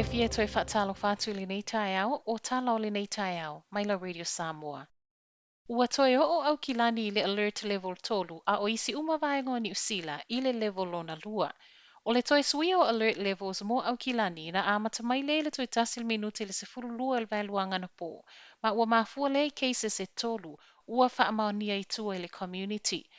fia toi whaatalo whātu le nei tai au o tālau le nei tai au, Maila Radio Samoa. Ua toi o au kilani i le alert level tolu a o isi umawaigo ni usila i le level lona lua. O le toi sui o alert levels mo au kilani na amata mai le toi tasil minute le se furu lua el vailuanga na po. Ma ua mafua le cases e tolu, ua whaamaunia i tua i le community.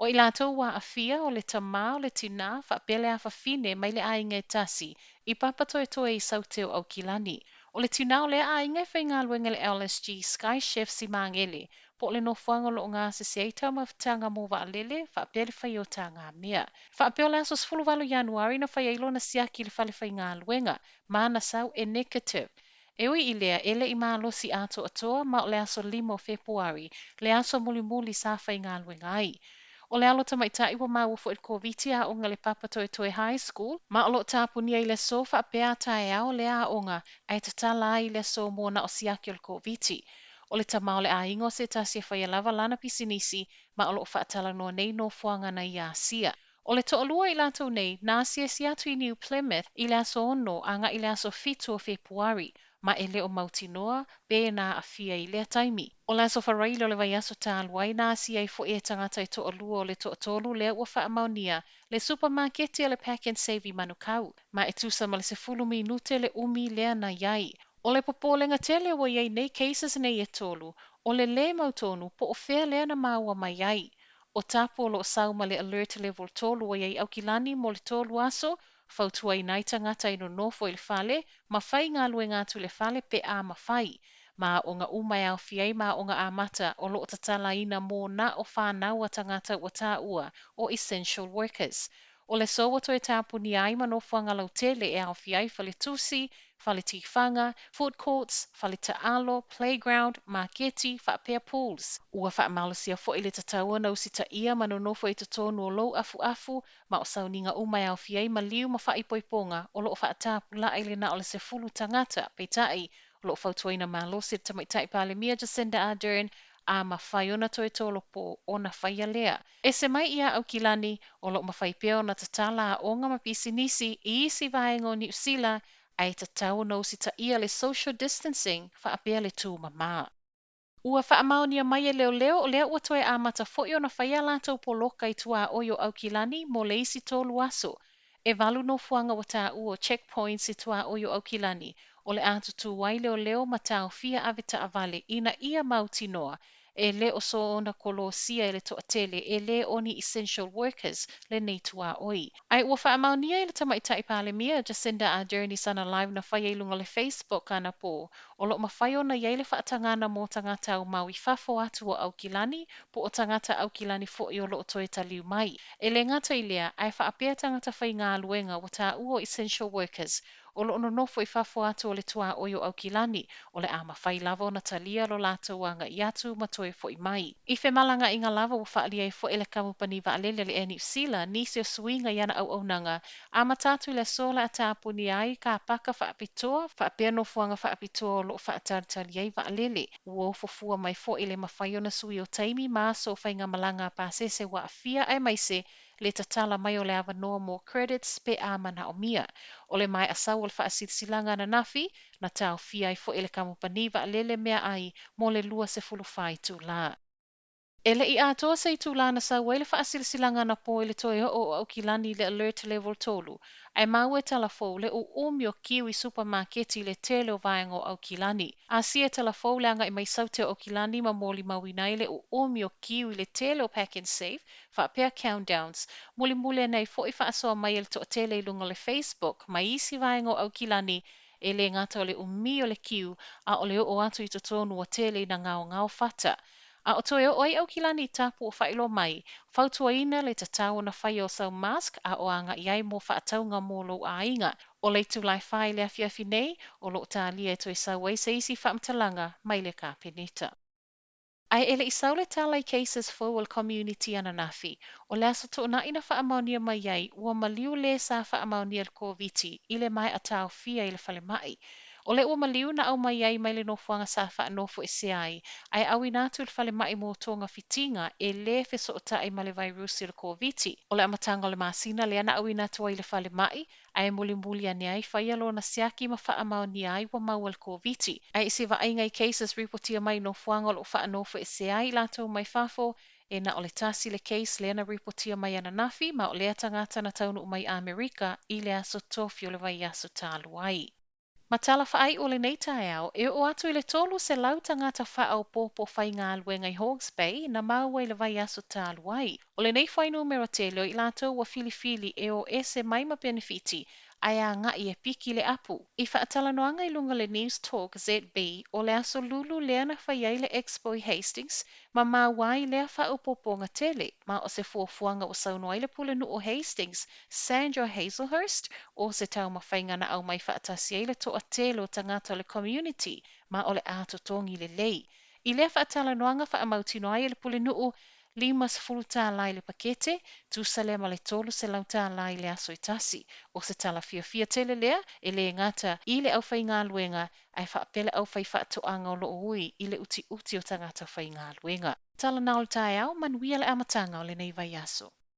O i lātou wā awhia o le tamā o le tina whapele a whawhine mai le ainga e tasi i papatoe i sauteo au kilani. O le tina o le ainga e whainga luenga le LSG Sky Chef si mangele po le nofuanga lo ngā se seitau mawhitanga mō wa alele whapele whai o tā ngā mea. Whapeo le aso 18 Januari na whai eilo na siaki le whale whainga luenga, mana sau e negative. E ui i lea ele i mālosi ato atoa ma o le aso 5 Februari, le aso muli sa whainga luenga ai. O le alo tamaitai wa mau fo il koviti a onga le papatoe high school, ma o lo tāpunia i le so wha pēa tae ao le a onga ai tatala ai le so mōna o siaki o le koviti. O le tamau le a ingo se tasia whaia lava lana pisinisi, ma o lo whaatala noa nei no fuanga na i a sia. O le to'olua i latou nei, nā si atu i New Plymouth i le aso ono anga i le aso 7 o Februari, ma e leo mautinoa, be na a fia i lea taimi. O le aso wharailo le vai aso tāluai nā si ai fo e tangata i to'olua o le to'otolu lea ua whaamaunia, le supermarketi a le pack and save i manukau, ma e tusa ma le se fulu minute le umi lea na iai. O le popolenga tele wa iai nei cases nei e tolu, o le mautonu po o whea lea na maua mai iai. O tapo lo sau ma le alert level tolu wa iai au kilani mo le tolu aso, fautua i nai tangata i no nofo i le fale, ma whai ngā lue ngātu le fale pe a ma whai. Ma o ngā umai au fiai ma o ngā amata o lo tatala ina mō na o whānau a tangata o tā ua o essential workers. O le soa toi tāpuni ai ma no whanga lau tele e au fiai whale tusi, whale tifanga, food courts, whale taalo, playground, marketi, whapea pools. Ua whaamalosia fo i le tataua na usita ia ma no nofo i tatonu o lou afu ma o sauninga umai au fiai ma liu ma whaipoiponga o lo o whaatapu la ele na o le se fulu tangata peitai o lo fautuaina malosi tamaitai pale mia Jacinda Ardern a mawhaiona toi tolo po o na whaia lea. E se mai ia au kilani o lo mawhai peo na tatala a onga mapisinisi i isi vaengo ni usila ai tatau no si ta ia le social distancing whaapea le tū mama. Ua whaamaunia mai e leo o lea ua toe a mata fo'i o na whaia lātou po loka i tua oio au kilani mo le isi tolu aso. E valu no fuanga wa tā ua checkpoints i tua oio au kilani o le atu tu wai leo ma tau fia avita avale ina ia mautinoa e le o so ona kolosia e le toatele e le oni essential workers le nei tua oi. Ai ua whaamaunia i le tamaitai pale mia Jacinda Ardern i sana live na whaia ilunga le Facebook ana po o lo mawhai ona iai le whaatangana mō tangata au mau i whafo atu o au kilani po o tangata au kilani fo i o lo toe taliu mai. E le ngata i lea ai whaapea tangata whai ngā luenga wa tā ua essential workers o lo ono nofo i whafo atu o le tua oio au kilani, o le ama whai lava o na talia lo lātou anga i atu matoe fo i mai. I whe malanga i ngā lava o whaalia i fo e le kamupani wa alele le eni usila, nisi o suinga iana au nanga, ama tātu le sola a tāpuni ai ka paka whaapitoa, whaapea no fuanga whaapitoa o lo whaataritari ai wa alele. Ua ofofua mai fo i le mawhai o na sui o taimi maa so whainga malanga pāsese wa afia ai maise, le tatala mai o le awa noa mo credits pe a mana o mia. O le mai asau o le whaasilanga na nafi, na tau fia i fo ele kamupani wa lele mea ai mo le lua se fulu whai tu la. Ele i atoa se i tu la na sa wele whaasilanga na po ele toi o au kilani le alert level tolu. Ai maue talafou le o o kiwi supermarketi le tele o vaengo au kilani. A sia talafou le anga i mai saute o kilani ma moli mawinai le o kiwi le tele o pack and save, whaapea countdowns. Muli nei fo i whaasoa mai ele to tele i lunga le Facebook, mai isi vaengo au kilani e le ngata o le o le kiu a o le o atu i totonu o tele na ngao fata. A o toe oi au kilani tapu o whailo mai, fautua ina le tatau na whai o sau mask a o anga iai mo whaataunga mō lo a inga. O le tu lai whai le afiafi nei, o lo ta lia e toi sau ei se isi whaamtalanga mai le ka penita. Ai ele i saule talai cases forward community ananafi, o le aso to na ina whaamaunia mai iai, ua maliu le sa whaamaunia le COVID i le mai a tau fia i le whale mai. O le ua maliu na au mai ai mai le nofuanga sa whaanofo e se ai awi nātu le whale mai mo tonga fitinga e le feso o tae ma le vairusi le COVID. O le amatanga o le masina le ana awi nātu ai le whale mai ai muli ane ai whaia lo na siaki ma wha amao ni ai wa mau al COVID. Ai se va ai ngai cases reportia mai nofuanga o le whaanofo e se ai lato mai fafo e na o le tasi le case le ana reportia mai ana nafi ma o le atangata na taunu mai Amerika i le aso tofi o le vai aso tālu ai. Ma tala whaai o le nei tae au, e o atu i le tolu se lau tangata wha au pōpō whai ngā luenga i Hawke's Bay na maua i le vai aso tālu ai. O le nei whai numero teleo i lato wa fili e o ese mai ma benefiti ai a ngai e piki le apu. I whaatala noanga i lunga le News Talk ZB o le aso lulu lea na whai ai le Expo i Hastings ma mawai lea wha au pōpōnga tele ma o se fuafuanga o saunoa i le pulenu o Hastings, Sandra Hazelhurst o se tau mawhaingana au mai whaatasi ai le toa telo tangata le community ma o le ato tongi le lei. I le whaatala noanga wha amautino ai le pule nuu 5 tā lai le pakete, tu sale ma le tolu se lau tā lai le aso itasi. O se tala fia tele lea, e le ngata i le au whai ngā luenga, ai whaapele au whai whaatoanga o loo ui i le uti o tangata whai ngā luenga. Tala nao le tae au, manuia le amatanga o le nei vai aso.